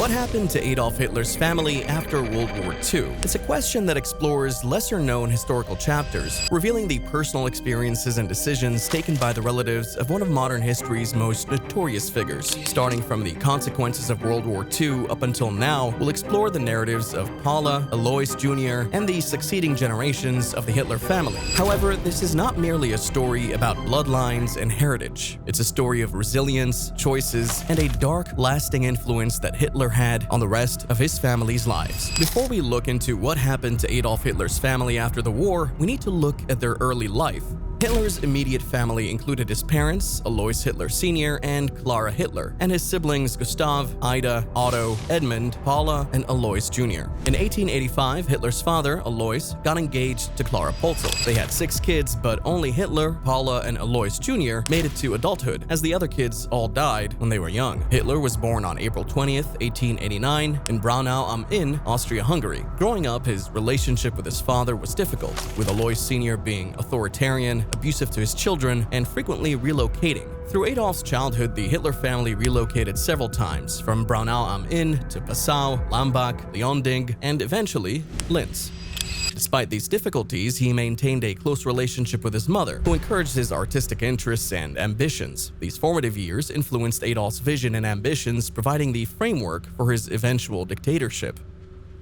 What happened to Adolf Hitler's family after World War II? It's a question that explores lesser-known historical chapters, revealing the personal experiences and decisions taken by the relatives of one of modern history's most notorious figures. Starting from the consequences of World War II up until now, we'll explore the narratives of Paula, Alois Jr., and the succeeding generations of the Hitler family. However, this is not merely a story about bloodlines and heritage. It's a story of resilience, choices, and a dark, lasting influence that Hitler had on the rest of his family's lives. Before we look into what happened to Adolf Hitler's family after the war, we need to look at their early life. Hitler's immediate family included his parents, Alois Hitler Sr. and Clara Hitler, and his siblings Gustav, Ida, Otto, Edmund, Paula, and Alois Jr. In 1885, Hitler's father, Alois, got engaged to Clara Polzel. They had 6 kids, but only Hitler, Paula, and Alois Jr. made it to adulthood, as the other kids all died when they were young. Hitler was born on April 20th, 1889, in Braunau am Inn, Austria-Hungary. Growing up, his relationship with his father was difficult, with Alois Sr. being authoritarian, abusive to his children, and frequently relocating. Through Adolf's childhood, the Hitler family relocated several times, from Braunau am Inn to Passau, Lambach, Leonding, and eventually Linz. Despite these difficulties, he maintained a close relationship with his mother, who encouraged his artistic interests and ambitions. These formative years influenced Adolf's vision and ambitions, providing the framework for his eventual dictatorship.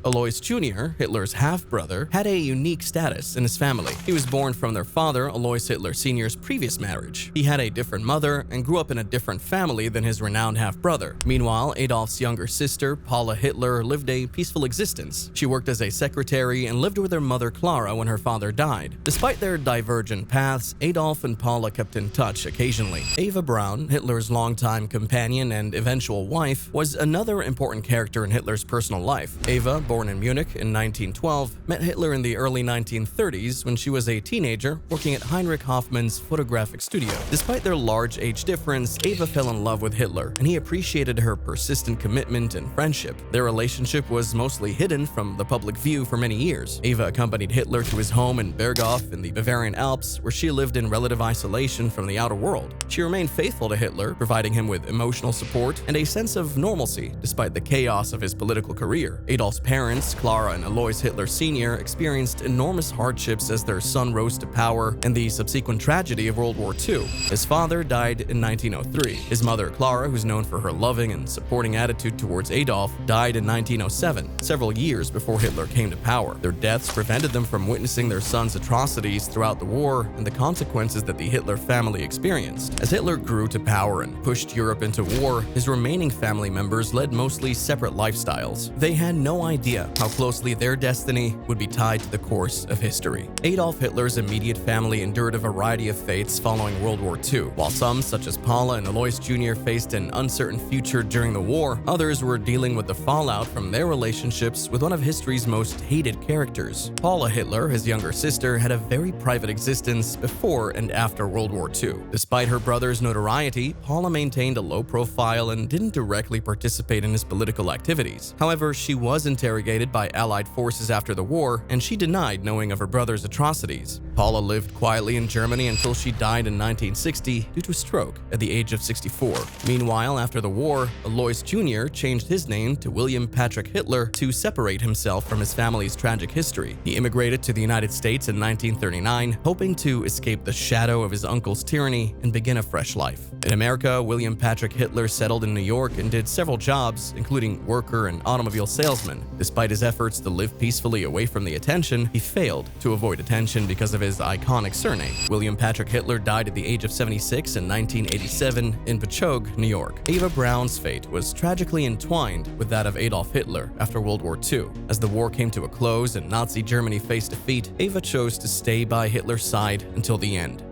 Alois Jr., Hitler's half-brother, had a unique status in his family. He was born from their father, Alois Hitler Sr.'s previous marriage. He had a different mother and grew up in a different family than his renowned half-brother. Meanwhile, Adolf's younger sister, Paula Hitler, lived a peaceful existence. She worked as a secretary and lived with her mother Clara when her father died. Despite their divergent paths, Adolf and Paula kept in touch occasionally. Eva Braun, Hitler's longtime companion and eventual wife, was another important character in Hitler's personal life. Eva, born in Munich in 1912, met Hitler in the early 1930s when she was a teenager working at Heinrich Hoffmann's photographic studio. Despite their large age difference, Eva fell in love with Hitler, and he appreciated her persistent commitment and friendship. Their relationship was mostly hidden from the public view for many years. Eva accompanied Hitler to his home in Berghof in the Bavarian Alps, where she lived in relative isolation from the outer world. She remained faithful to Hitler, providing him with emotional support and a sense of normalcy despite the chaos of his political career. Adolf's parents, Clara and Alois Hitler Sr., experienced enormous hardships as their son rose to power and the subsequent tragedy of World War II. His father died in 1903. His mother, Clara, who's known for her loving and supporting attitude towards Adolf, died in 1907, several years before Hitler came to power. Their deaths prevented them from witnessing their son's atrocities throughout the war and the consequences that the Hitler family experienced. As Hitler grew to power and pushed Europe into war, his remaining family members led mostly separate lifestyles. They had no idea how closely their destiny would be tied to the course of history. Adolf Hitler's immediate family endured a variety of fates following World War II. While some, such as Paula and Alois Jr., faced an uncertain future during the war, others were dealing with the fallout from their relationships with one of history's most hated characters. Paula Hitler, his younger sister, had a very private existence before and after World War II. Despite her brother's notoriety, Paula maintained a low profile and didn't directly participate in his political activities. However, she was interrogated by Allied forces after the war, and she denied knowing of her brother's atrocities. Paula lived quietly in Germany until she died in 1960 due to a stroke at the age of 64. Meanwhile, after the war, Alois Jr. changed his name to William Patrick Hitler to separate himself from his family's tragic history. He immigrated to the United States in 1939, hoping to escape the shadow of his uncle's tyranny and begin a fresh life. In America, William Patrick Hitler settled in New York and did several jobs, including worker and automobile salesman. Despite his efforts to live peacefully away from the attention, he failed to avoid attention because of his iconic surname. William Patrick Hitler died at the age of 76 in 1987 in Patchogue, New York. Eva Braun's fate was tragically entwined with that of Adolf Hitler after World War II. As the war came to a close and Nazi Germany faced defeat, Eva chose to stay by Hitler's side until the end.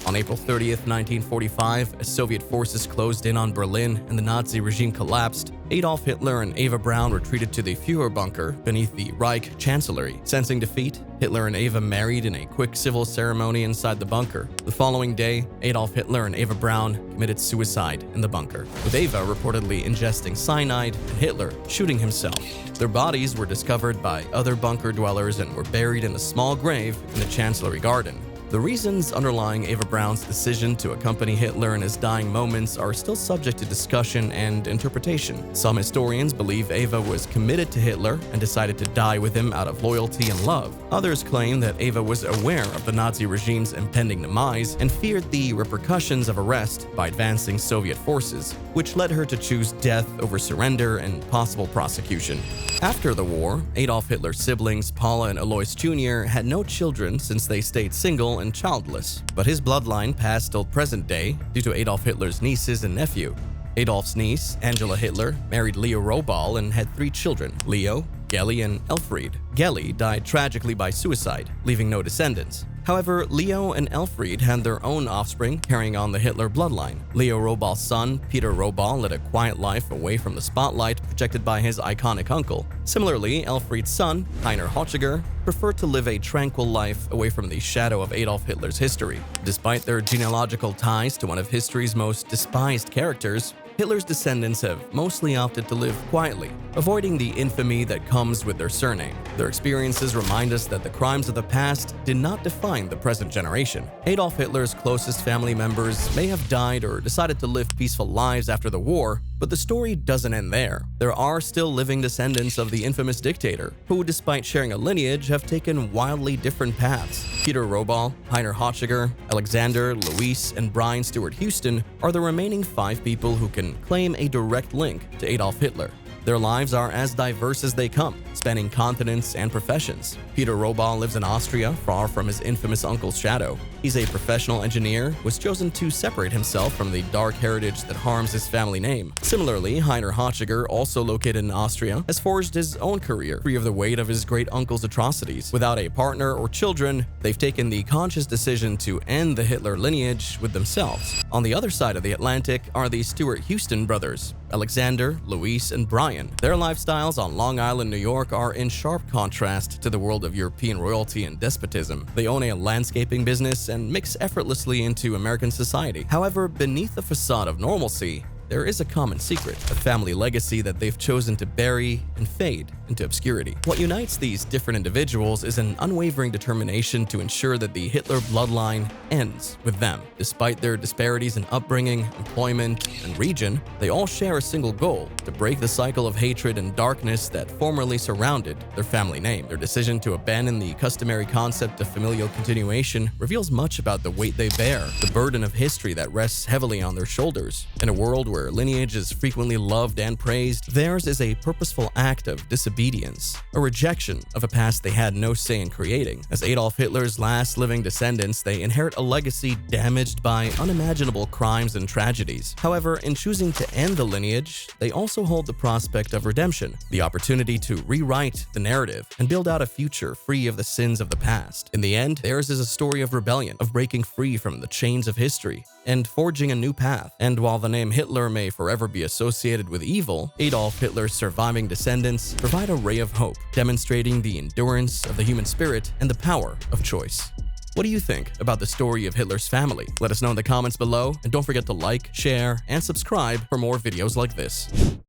On April 30th, 1945, as Soviet forces closed in on Berlin and the Nazi regime collapsed, Adolf Hitler and Eva Braun retreated to the Führer bunker beneath the Reich Chancellery. Sensing defeat, Hitler and Eva married in a quick civil ceremony inside the bunker. The following day, Adolf Hitler and Eva Braun committed suicide in the bunker, with Eva reportedly ingesting cyanide and Hitler shooting himself. Their bodies were discovered by other bunker dwellers and were buried in a small grave in the Chancellery garden. The reasons underlying Eva Braun's decision to accompany Hitler in his dying moments are still subject to discussion and interpretation. Some historians believe Eva was committed to Hitler and decided to die with him out of loyalty and love. Others claim that Eva was aware of the Nazi regime's impending demise and feared the repercussions of arrest by advancing Soviet forces, which led her to choose death over surrender and possible prosecution. After the war, Adolf Hitler's siblings Paula and Alois Jr. had no children since they stayed single and childless, but his bloodline passed till present day due to Adolf Hitler's nieces and nephew. Adolf's niece, Angela Hitler, married Leo Robal and had 3 children, Leo, Gelly, and Elfried. Gelly died tragically by suicide, leaving no descendants. However, Leo and Elfried had their own offspring carrying on the Hitler bloodline. Leo Robal's son, Peter Robal, led a quiet life away from the spotlight projected by his iconic uncle. Similarly, Elfried's son, Heiner Hochiger, preferred to live a tranquil life away from the shadow of Adolf Hitler's history. Despite their genealogical ties to one of history's most despised characters, Hitler's descendants have mostly opted to live quietly, avoiding the infamy that comes with their surname. Their experiences remind us that the crimes of the past did not define the present generation. Adolf Hitler's closest family members may have died or decided to live peaceful lives after the war, but the story doesn't end there. There are still living descendants of the infamous dictator, who, despite sharing a lineage, have taken wildly different paths. Peter Robal, Heiner Hochiger, Alexander, Louis, and Brian Stewart Houston are the remaining 5 people who can claim a direct link to Adolf Hitler. Their lives are as diverse as they come, spanning continents and professions. Peter Robal lives in Austria, far from his infamous uncle's shadow. He's a professional engineer who has chosen to separate himself from the dark heritage that harms his family name. Similarly, Heiner Hochiger, also located in Austria, has forged his own career, free of the weight of his great uncle's atrocities. Without a partner or children, they've taken the conscious decision to end the Hitler lineage with themselves. On the other side of the Atlantic are the Stewart Houston brothers, Alexander, Louis, and Brian. Their lifestyles on Long Island, New York are in sharp contrast to the world of European royalty and despotism. They own a landscaping business and mix effortlessly into American society. However, beneath the facade of normalcy, there is a common secret, a family legacy that they've chosen to bury and fade into obscurity. What unites these different individuals is an unwavering determination to ensure that the Hitler bloodline ends with them. Despite their disparities in upbringing, employment, and region, they all share a single goal: to break the cycle of hatred and darkness that formerly surrounded their family name. Their decision to abandon the customary concept of familial continuation reveals much about the weight they bear, the burden of history that rests heavily on their shoulders. In a world where lineage is frequently loved and praised, theirs is a purposeful act of disobedience, a rejection of a past they had no say in creating. As Adolf Hitler's last living descendants, they inherit a legacy damaged by unimaginable crimes and tragedies. However, in choosing to end the lineage, they also hold the prospect of redemption, the opportunity to rewrite the narrative and build out a future free of the sins of the past. In the end, theirs is a story of rebellion, of breaking free from the chains of history and forging a new path. And while the name Hitler may forever be associated with evil, Adolf Hitler's surviving descendants provide a ray of hope, demonstrating the endurance of the human spirit and the power of choice. What do you think about the story of Hitler's family? Let us know in the comments below, and don't forget to like, share, and subscribe for more videos like this.